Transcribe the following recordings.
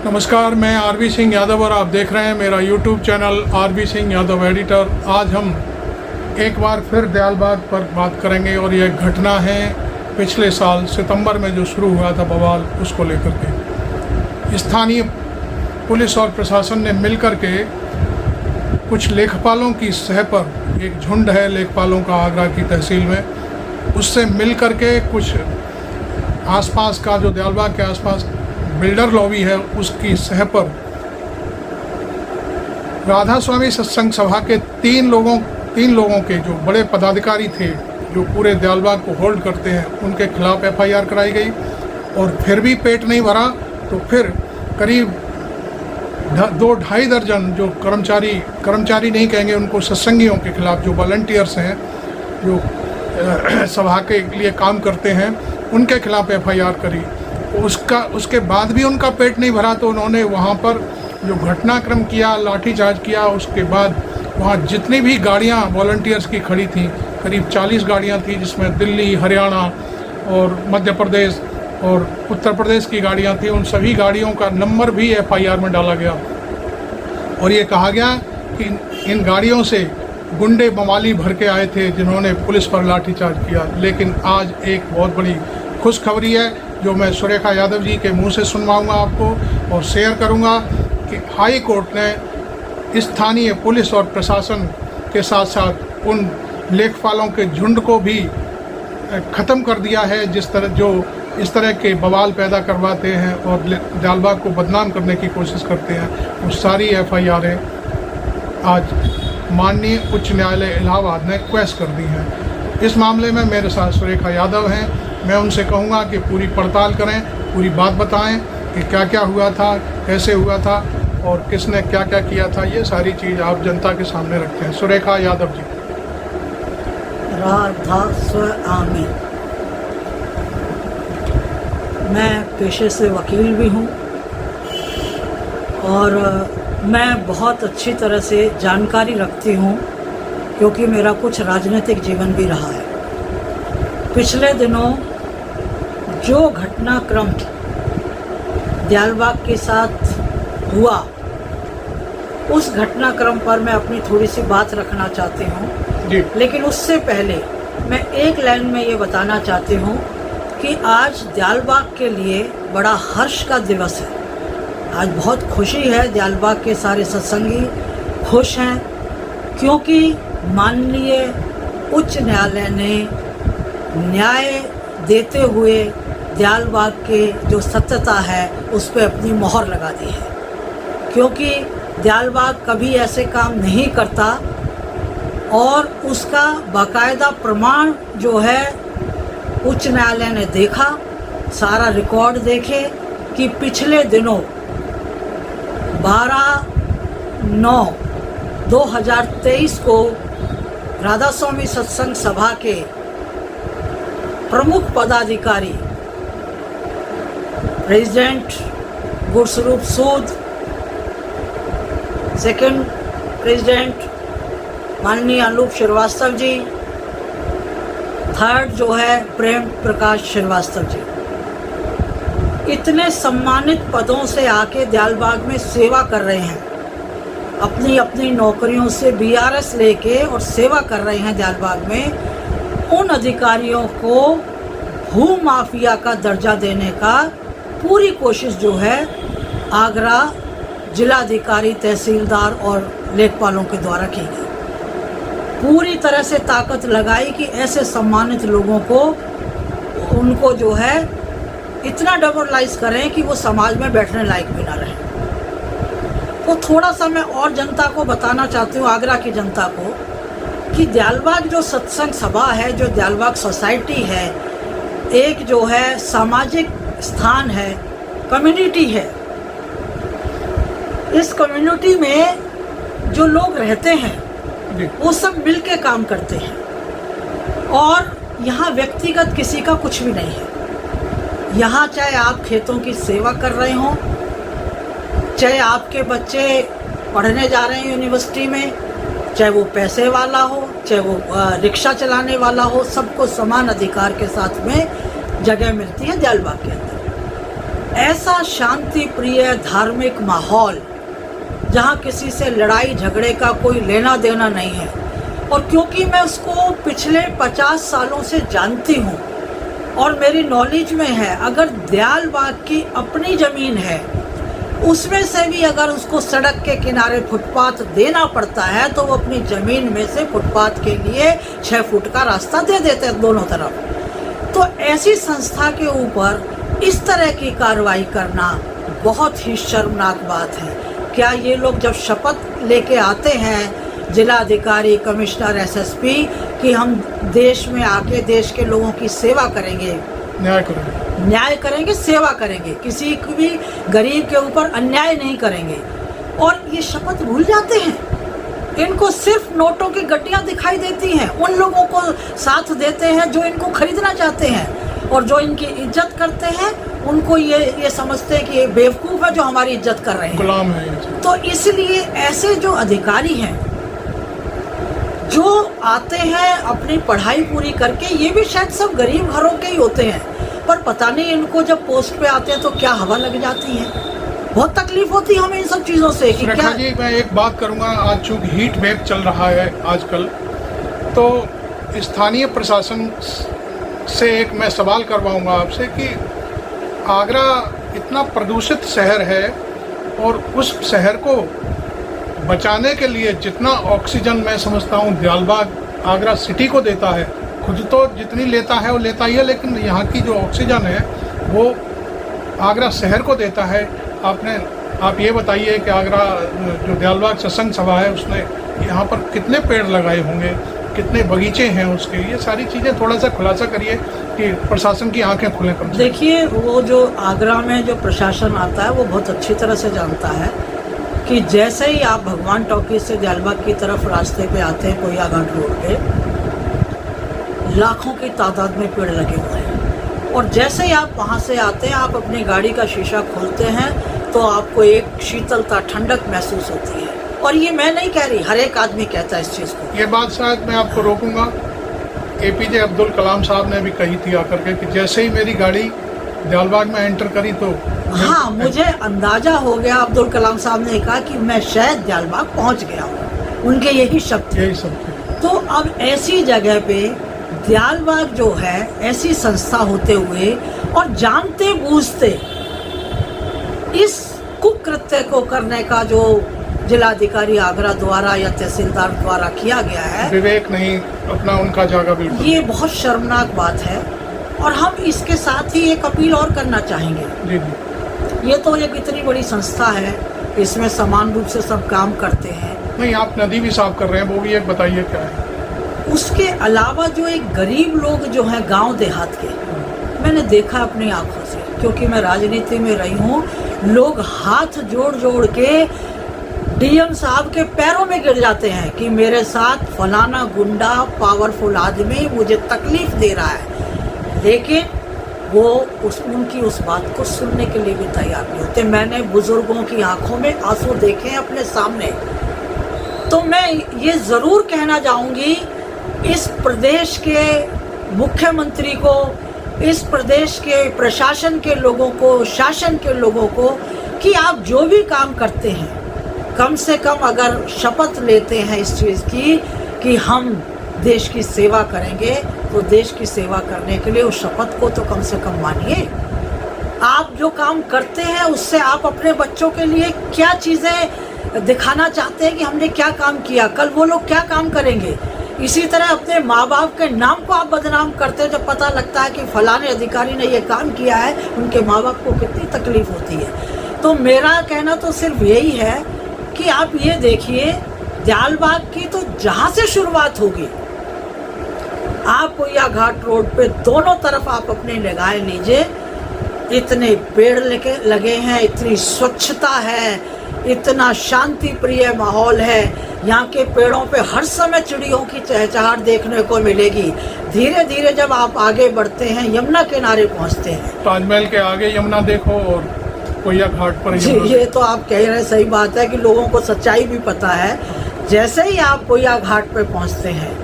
नमस्कार, मैं आरबी सिंह यादव और आप देख रहे हैं मेरा YouTube channel RB Singh Yadav editor. आज हम एक बार फिर दयालबाग पर बात करेंगे और यह घटना है पिछले साल सितंबर में जो शुरू हुआ था बवाल, उसको लेकर के स्थानीय पुलिस और प्रशासन ने मिलकर के कुछ लेखपालों की सह पर, एक झुंड है लेखपालों का आगरा की तहसील में, उससे मिलकर के कुछ आसपास का जो दयालबाग के आसपास बिल्डर लॉबी है उसकी सह पर राधा स्वामी सत्संग सभा के तीन लोगों के जो बड़े पदाधिकारी थे, जो पूरे दयालबाग को होल्ड करते हैं, उनके खिलाफ एफआईआर कराई गई। और फिर भी पेट नहीं भरा तो फिर करीब 2-2.5 दर्जन जो कर्मचारी नहीं कहेंगे उनको, सत्संगियों के खिलाफ, जो वॉलंटियर्स हैं, जो सभा के लिए काम करते हैं, उनके खिलाफ एफआईआर करी। उसके बाद भी उनका पेट नहीं भरा तो उन्होंने वहाँ पर जो घटनाक्रम किया, लाठीचार्ज किया। उसके बाद वहाँ जितनी भी गाड़ियाँ वॉलंटियर्स की खड़ी थी, करीब 40 गाड़ियाँ थी, जिसमें दिल्ली, हरियाणा और मध्य प्रदेश और उत्तर प्रदेश की गाड़ियाँ थी, उन सभी गाड़ियों का नंबर भी एफआईआर में डाला गया। और ये कहा गया कि इन गाड़ियों से गुंडे बवाली भर के आए थे जिन्होंने पुलिस पर लाठीचार्ज किया। लेकिन आज एक बहुत बड़ी खुशखबरी है जो मैं सुरेखा यादव जी के मुंह से सुनवाऊंगा आपको और शेयर करूंगा कि हाई कोर्ट ने स्थानीय पुलिस और प्रशासन के साथ साथ उन लेखपालों के झुंड को भी ख़त्म कर दिया है जो इस तरह के बवाल पैदा करवाते हैं और दयालबाग को बदनाम करने की कोशिश करते हैं। वो सारी एफआईआरें आज माननीय उच्च न्यायालय इलाहाबाद ने क्वैश कर दी हैं। इस मामले में मेरे साथ सुरेखा यादव हैं। मैं उनसे कहूँगा कि पूरी पड़ताल करें, पूरी बात बताएं कि क्या क्या हुआ था, कैसे हुआ था और किसने क्या क्या किया था। ये सारी चीज़ आप जनता के सामने रखते हैं। सुरेखा यादव जी। राधा स्वामी, मैं पेशे से वकील भी हूँ और मैं बहुत अच्छी तरह से जानकारी रखती हूँ क्योंकि मेरा कुछ राजनीतिक जीवन भी रहा है। पिछले दिनों जो घटनाक्रम दयालबाग के साथ हुआ, उस घटनाक्रम पर मैं अपनी थोड़ी सी बात रखना चाहती हूँ। लेकिन उससे पहले मैं एक लाइन में ये बताना चाहती हूँ कि आज दयालबाग के लिए बड़ा हर्ष का दिवस है। आज बहुत खुशी है, दयालबाग के सारे सत्संगी खुश हैं क्योंकि माननीय उच्च न्यायालय ने न्याय देते हुए दयालबाग के जो सत्यता है उस पर अपनी मोहर लगा दी है। क्योंकि दयालबाग कभी ऐसे काम नहीं करता और उसका बाकायदा प्रमाण जो है उच्च न्यायालय ने देखा, सारा रिकॉर्ड देखे कि पिछले दिनों 12/9/2023 को राधा स्वामी सत्संग सभा के प्रमुख पदाधिकारी प्रेसिडेंट गुरस्वरूप सूद, सेकंड प्रेसिडेंट माननीय अनूप श्रीवास्तव जी, थर्ड जो है प्रेम प्रकाश श्रीवास्तव जी, इतने सम्मानित पदों से आके दयालबाग में सेवा कर रहे हैं। अपनी अपनी नौकरियों से बीआरएस लेके और सेवा कर रहे हैं दयालबाग में। उन अधिकारियों को भू माफिया का दर्जा देने का पूरी कोशिश जो है आगरा जिलाधिकारी, तहसीलदार और लेखपालों के द्वारा की गई। पूरी तरह से ताकत लगाई कि ऐसे सम्मानित लोगों को, उनको जो है इतना डेमोरलाइज करें कि वो समाज में बैठने लायक भी ना रहे। तो थोड़ा सा मैं और जनता को बताना चाहती हूँ, आगरा की जनता को, कि दयालबाग जो सत्संग सभा है, जो दयालबाग सोसाइटी है, एक जो है सामाजिक स्थान है, कम्युनिटी है। इस कम्युनिटी में जो लोग रहते हैं वो सब मिल के काम करते हैं और यहाँ व्यक्तिगत किसी का कुछ भी नहीं है। यहाँ चाहे आप खेतों की सेवा कर रहे हों, चाहे आपके बच्चे पढ़ने जा रहे हैं यूनिवर्सिटी में, चाहे वो पैसे वाला हो, चाहे वो रिक्शा चलाने वाला हो, सबको समान अधिकार के साथ में जगह मिलती है दयालबाग के अंदर। ऐसा शांति प्रिय धार्मिक माहौल जहाँ किसी से लड़ाई झगड़े का कोई लेना देना नहीं है। और क्योंकि मैं उसको पिछले 50 सालों से जानती हूँ और मेरी नॉलेज में है, अगर दयाल बाग की अपनी ज़मीन है उसमें से भी अगर उसको सड़क के किनारे फुटपाथ देना पड़ता है तो वो अपनी ज़मीन में से फुटपाथ के लिए 6 फुट का रास्ता दे देते हैं दोनों तरफ। तो ऐसी संस्था के ऊपर इस तरह की कार्रवाई करना बहुत ही शर्मनाक बात है। क्या ये लोग जब शपथ लेके आते हैं जिलाधिकारी, कमिश्नर, एसएसपी कि हम देश में आके देश के लोगों की सेवा करेंगे, न्याय करेंगे, सेवा करेंगे, किसी भी गरीब के ऊपर अन्याय नहीं करेंगे, और ये शपथ भूल जाते हैं। इनको सिर्फ नोटों की गड्डियां दिखाई देती हैं, उन लोगों को साथ देते हैं जो इनको खरीदना चाहते हैं, और जो इनकी इज्जत करते हैं उनको ये समझते हैं कि ये बेवकूफ़ है जो हमारी इज्जत कर रहे हैं, गुलाम है। तो इसलिए ऐसे जो अधिकारी हैं जो आते हैं अपनी पढ़ाई पूरी करके, ये भी शायद सब गरीब घरों के ही होते हैं, पर पता नहीं इनको जब पोस्ट पे आते हैं तो क्या हवा लग जाती है। बहुत तकलीफ होती है हमें इन सब चीज़ों से कि क्या। जी मैं एक बात करूंगा, आज चूँकि हीट वेव चल रहा है आजकल, तो स्थानीय प्रशासन से एक मैं सवाल करवाऊंगा आपसे कि आगरा इतना प्रदूषित शहर है और उस शहर को बचाने के लिए जितना ऑक्सीजन मैं समझता हूँ दयालबाग आगरा सिटी को देता है, खुद तो जितनी लेता है वो लेता ही है, लेकिन यहाँ की जो ऑक्सीजन है वो आगरा शहर को देता है। आप ये बताइए कि आगरा जो दयालबाग सत्संग सभा है उसने यहाँ पर कितने पेड़ लगाए होंगे, कितने बगीचे हैं उसके, ये सारी चीज़ें थोड़ा सा खुलासा करिए कि प्रशासन की आंखें खुले कम से। देखिए, वो जो आगरा में जो प्रशासन आता है वो बहुत अच्छी तरह से जानता है कि जैसे ही आप भगवान टॉकीज से दयालबाग की तरफ रास्ते पे आते हैं कोया घाट रोड पे, लाखों की तादाद में पेड़ लगे हुए हैं, और जैसे ही आप वहाँ से आते हैं आप अपनी गाड़ी का शीशा खोलते हैं तो आपको एक शीतलता, ठंडक महसूस होती है। और ये मैं नहीं कह रही, हर एक आदमी कहता है इस चीज़ को। ये बात शायद मैं आपको रोकूंगा, APJ अब्दुल कलाम साहब ने भी कही थी आकर के कि जैसे ही मेरी गाड़ी दयालबाग में एंटर करी तो हाँ, मुझे अंदाजा हो गया, अब्दुल कलाम साहब ने कहा कि मैं शायद दयालबाग पहुंच गया हूँ, उनके यही शब्द थे। तो अब ऐसी जगह पे दयालबाग जो है, ऐसी संस्था होते हुए और जानते बूझते इस कुकृत्य को करने का जो जिलाधिकारी आगरा द्वारा या तहसीलदार द्वारा किया गया है, विवेक नहीं अपना उनका जागा, बिल्कुल ये बहुत शर्मनाक बात है। और हम इसके साथ ही एक अपील और करना चाहेंगे। जी जी। ये तो एक इतनी बड़ी संस्था है, इसमें समान रूप से सब काम करते हैं। नहीं, आप नदी भी साफ कर रहे हैं, वो भी एक बताइए क्या है। उसके अलावा जो एक गरीब लोग जो हैं गांव देहात के, मैंने देखा अपनी आंखों से, क्योंकि मैं राजनीति में रही हूँ, लोग हाथ जोड़ जोड़ के DM साहब के पैरों में गिर जाते हैं कि मेरे साथ फलाना गुंडा, पावरफुल आदमी मुझे तकलीफ दे रहा है, लेकिन वो उनकी उस बात को सुनने के लिए भी तैयार नहीं होते। मैंने बुजुर्गों की आंखों में आंसू देखे हैं अपने सामने। तो मैं ये ज़रूर कहना चाहूँगी इस प्रदेश के मुख्यमंत्री को, इस प्रदेश के प्रशासन के लोगों को, शासन के लोगों को, कि आप जो भी काम करते हैं कम से कम अगर शपथ लेते हैं इस चीज़ की कि हम देश की सेवा करेंगे, तो देश की सेवा करने के लिए उस शपथ को तो कम से कम मानिए। आप जो काम करते हैं उससे आप अपने बच्चों के लिए क्या चीज़ें दिखाना चाहते हैं कि हमने क्या काम किया, कल वो लोग क्या काम करेंगे। इसी तरह अपने माँ बाप के नाम को आप बदनाम करते हैं, जब पता लगता है कि फलाने अधिकारी ने ये काम किया है, उनके माँ बाप को कितनी तकलीफ होती है। तो मेरा कहना तो सिर्फ यही है कि आप ये देखिए, दयालबाग की तो जहाँ से शुरुआत होगी, आप कोया घाट रोड पे दोनों तरफ आप अपनी निगाहें लीजिए, इतने पेड़ लगे हैं, इतनी स्वच्छता है, इतना शांति प्रिय माहौल है। यहाँ के पेड़ों पे हर समय चिड़ियों की चहचहाट देखने को मिलेगी। धीरे धीरे जब आप आगे बढ़ते हैं, यमुना किनारे पहुँचते हैं, ताजमहल के आगे यमुना देखो और कोया घाट पर जी, ये तो आप कह रहे हैं, सही बात है कि लोगों को सच्चाई भी पता है। जैसे ही आप कोया घाट पे पहुँचते हैं,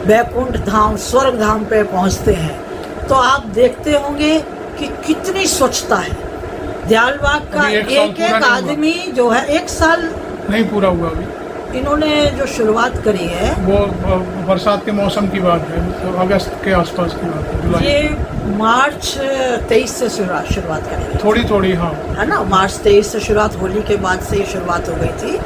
बैकुंठ धाम, स्वर्ग धाम पे पहुँचते हैं, तो आप देखते होंगे कि कितनी स्वच्छता है। दियालबाग का अभी 1 साल एक पूरा एक नहीं हुआ। आदमी जो है 1 साल नहीं पूरा हुआ अभी, इन्होंने जो शुरुआत करी है, वो बरसात के मौसम की बात है, मतलब अगस्त के आसपास की बात है, जुलाई। ये मार्च 23 से शुरुआत करी है, थोड़ी थोड़ी, हाँ। है ना। मार्च 23 से शुरुआत, होली के बाद से ही शुरुआत हो गई थी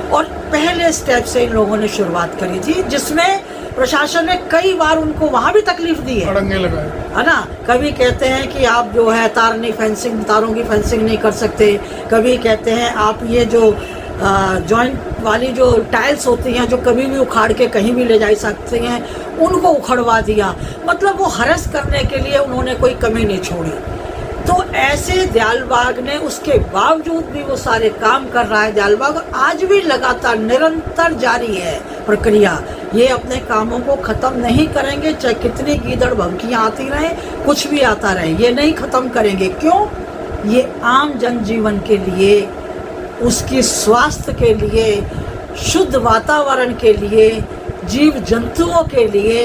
और पहले स्टेप से इन लोगों ने शुरुआत करी थी, जिसमें प्रशासन ने कई बार उनको वहाँ भी तकलीफ दी है, अड़ंगे लगाए। है ना। कभी कहते हैं कि आप जो है तारों की फेंसिंग नहीं कर सकते, कभी कहते हैं आप ये जो जॉइंट वाली जो टाइल्स होती हैं जो कभी भी उखाड़ के कहीं भी ले जा सकते हैं, उनको उखड़वा दिया। मतलब वो हरस करने के लिए उन्होंने कोई कमी नहीं छोड़ी। तो ऐसे दियालबाग ने, उसके बावजूद भी वो सारे काम कर रहा है दियालबाग, और आज भी लगातार निरंतर जारी है प्रक्रिया। ये अपने कामों को ख़त्म नहीं करेंगे, चाहे कितनी गीदड़ भमकियाँ आती रहें, कुछ भी आता रहे, ये नहीं ख़त्म करेंगे। क्यों? ये आम जनजीवन के लिए, उसकी स्वास्थ्य के लिए, शुद्ध वातावरण के लिए, जीव जंतुओं के लिए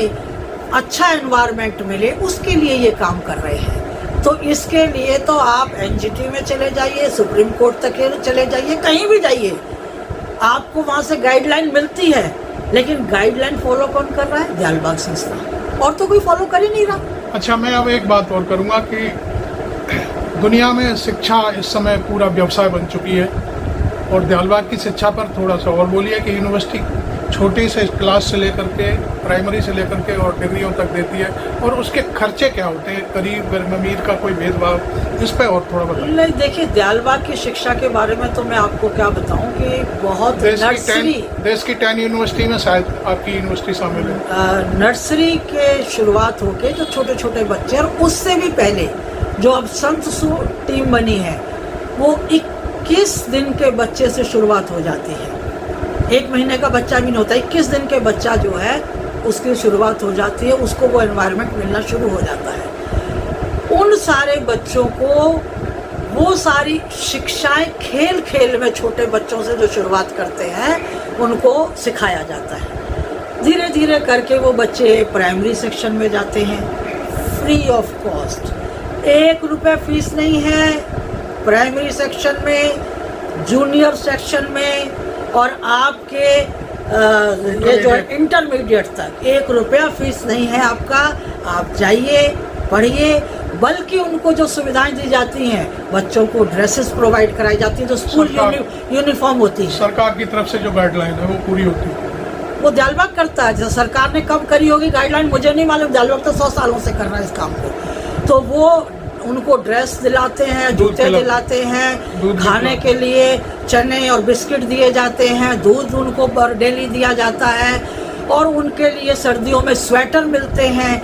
अच्छा एनवायरनमेंट मिले, उसके लिए ये काम कर रहे हैं। तो इसके लिए तो आप एनजीटी में चले जाइए, सुप्रीम कोर्ट तक चले जाइए, कहीं भी जाइए, आपको वहाँ से गाइडलाइन मिलती है, लेकिन गाइडलाइन फॉलो कौन कर रहा है? दियालबाग संस्था, और तो कोई फॉलो कर ही नहीं रहा। अच्छा, मैं अब एक बात और करूँगा कि दुनिया में शिक्षा इस समय पूरा व्यवसाय बन चुकी है, और दियालबाग की शिक्षा पर थोड़ा सा और बोलिए कि यूनिवर्सिटी छोटी से क्लास से लेकर के, प्राइमरी से लेकर के और डिग्रियों तक देती है, और उसके खर्चे क्या होते हैं, गरीब अमीर का कोई भेदभाव, इस पर और थोड़ा बताइए। नहीं, देखिए दियालबाग की शिक्षा के बारे में तो मैं आपको क्या बताऊं कि बहुत देश की 10 यूनिवर्सिटी में शायद आपकी यूनिवर्सिटी शामिल है। नर्सरी के शुरुआत होके जो छोटे छोटे बच्चे, और उससे भी पहले जो अब संत टीम बनी है, वो 21 दिन के बच्चे से शुरुआत हो जाती है। 1 महीने का बच्चा भी नहीं होता, 21 दिन के बच्चा जो है उसकी शुरुआत हो जाती है, उसको वो एनवायरनमेंट मिलना शुरू हो जाता है। उन सारे बच्चों को वो सारी शिक्षाएं खेल खेल में छोटे बच्चों से जो शुरुआत करते हैं उनको सिखाया जाता है। धीरे धीरे करके वो बच्चे प्राइमरी सेक्शन में जाते हैं, फ्री ऑफ कॉस्ट, 1 रुपये फीस नहीं है प्राइमरी सेक्शन में, जूनियर सेक्शन में, और आपके ये जो इंटरमीडिएट तक 1 रुपया फीस नहीं है आपका। आप जाइए, पढ़िए, बल्कि उनको जो सुविधाएं दी जाती हैं, बच्चों को ड्रेसेस प्रोवाइड कराई जाती हैं, जो स्कूल यूनिफॉर्म होती है, सरकार की तरफ से जो गाइडलाइन है वो पूरी होती है, वो दियालबाग करता है। जैसे सरकार ने कब करी होगी गाइडलाइन मुझे नहीं मालूम, दियालबाग तो 100 सालों से कर रहा है इस काम को। तो वो उनको ड्रेस दिलाते हैं, जूते दिलाते हैं, खाने के लिए चने और बिस्किट दिए जाते हैं, दूध उनको डेली दिया जाता है, और उनके लिए सर्दियों में स्वेटर मिलते हैं।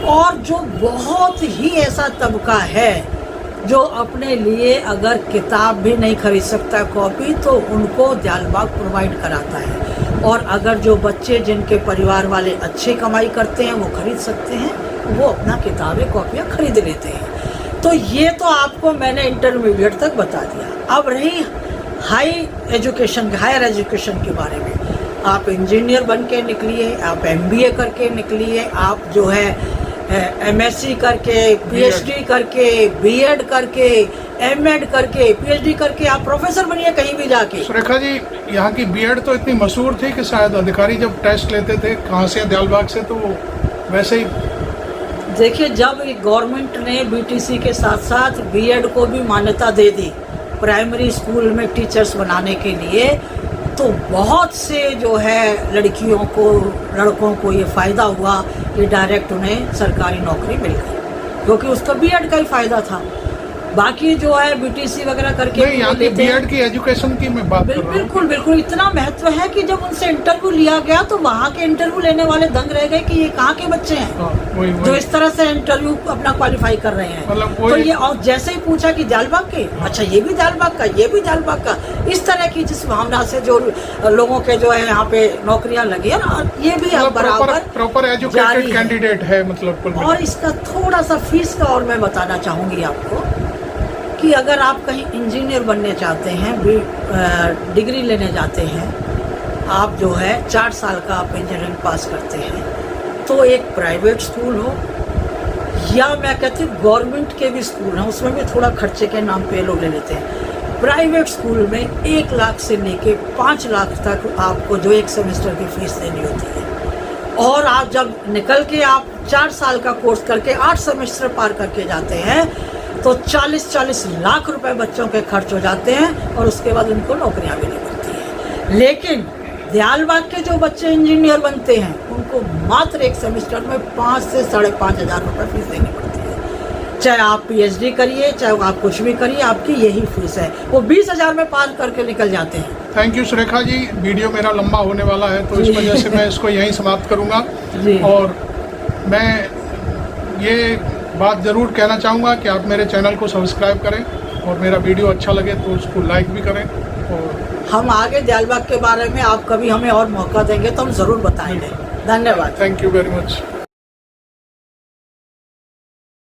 और जो बहुत ही ऐसा तबका है जो अपने लिए अगर किताब भी नहीं खरीद सकता, कॉपी, तो उनको दियालबाग प्रोवाइड कराता है। और अगर जो बच्चे जिनके परिवार वाले अच्छी कमाई करते हैं वो खरीद सकते हैं, वो अपना किताबें कॉपियाँ खरीद लेते हैं। तो ये तो आपको मैंने इंटरमीडिएट तक बता दिया। अब रही हायर एजुकेशन के बारे में, आप इंजीनियर बन के निकलिए, आप MBA करके निकलिए, आप जो है MSc करके, PhD करके, B.Ed करके, M.Ed करके, PhD करके आप प्रोफेसर बनिए कहीं भी जाके। सुरेखा जी, यहाँ की B.Ed तो इतनी मशहूर थी कि शायद अधिकारी जब टेस्ट लेते थे कहाँ से, दियालबाग से, तो वैसे ही देखिए, जब गवर्नमेंट ने BTC के साथ साथ B.Ed को भी मान्यता दे दी प्राइमरी स्कूल में टीचर्स बनाने के लिए, तो बहुत से जो है लड़कियों को, लड़कों को ये फ़ायदा हुआ कि डायरेक्ट उन्हें सरकारी नौकरी मिल गई, क्योंकि उसका B.Ed का ही फ़ायदा था। बाकी जो है BTC वगैरह करके नहीं, यहाँ की B.Ed की एजुकेशन की मैं बात कर रहा हूँ। बिल्कुल बिल्कुल, इतना महत्व है कि जब उनसे इंटरव्यू लिया गया तो वहाँ के इंटरव्यू लेने वाले दंग रह गए कि ये कहाँ के बच्चे हैं वही। जो इस तरह से इंटरव्यू अपना क्वालिफाई कर रहे हैं। मतलब तो ये, और जैसे ही पूछा कि दियालबाग के, अच्छा ये भी दियालबाग का, ये भी दियालबाग का, इस तरह की जिस भावना से जो लोगों के जो है यहाँ पे नौकरियाँ लगी है ना, ये भी अब बराबर प्रॉपर एजुकेटेड कैंडिडेट है मतलब। और इसका थोड़ा सा फीस का और मैं बताना चाहूँगी आपको कि अगर आप कहीं इंजीनियर बनने चाहते हैं, डिग्री लेने जाते हैं, आप जो है 4 साल का आप इंजीनियरिंग पास करते हैं, तो एक प्राइवेट स्कूल हो या मैं कहती हूँ गवर्नमेंट के भी स्कूल हैं, उसमें भी थोड़ा खर्चे के नाम पे लोग ले लेते हैं। प्राइवेट स्कूल में 1 लाख से लेके 5 लाख तक आपको जो एक सेमेस्टर की फीस देनी होती है, और आप जब निकल के आप 4 साल का कोर्स करके 8 सेमेस्टर पार करके जाते हैं तो 40-40 लाख रुपए बच्चों के खर्च हो जाते हैं, और उसके बाद उनको नौकरियां भी नहीं मिलती हैं। लेकिन दयालबाग के जो बच्चे इंजीनियर बनते हैं उनको मात्र एक सेमेस्टर में 5 से 5,500 रुपये फीस देनी पड़ती है। चाहे आप पीएचडी करिए, चाहे आप कुछ भी करिए, आपकी यही फीस है। वो 20,000 में पार करके निकल जाते हैं। Thank you Surekha ji. Video मेरा लंबा होने वाला है तो इस वजह से मैं इसको यहीं समाप्त करूँगा। और मैं ये बात ज़रूर कहना चाहूँगा कि आप मेरे चैनल को सब्सक्राइब करें, और मेरा वीडियो अच्छा लगे तो उसको लाइक भी करें। और हम आगे दयालबाग के बारे में आप कभी हमें और मौका देंगे तो हम ज़रूर बताएंगे। धन्यवाद। Thank you very much.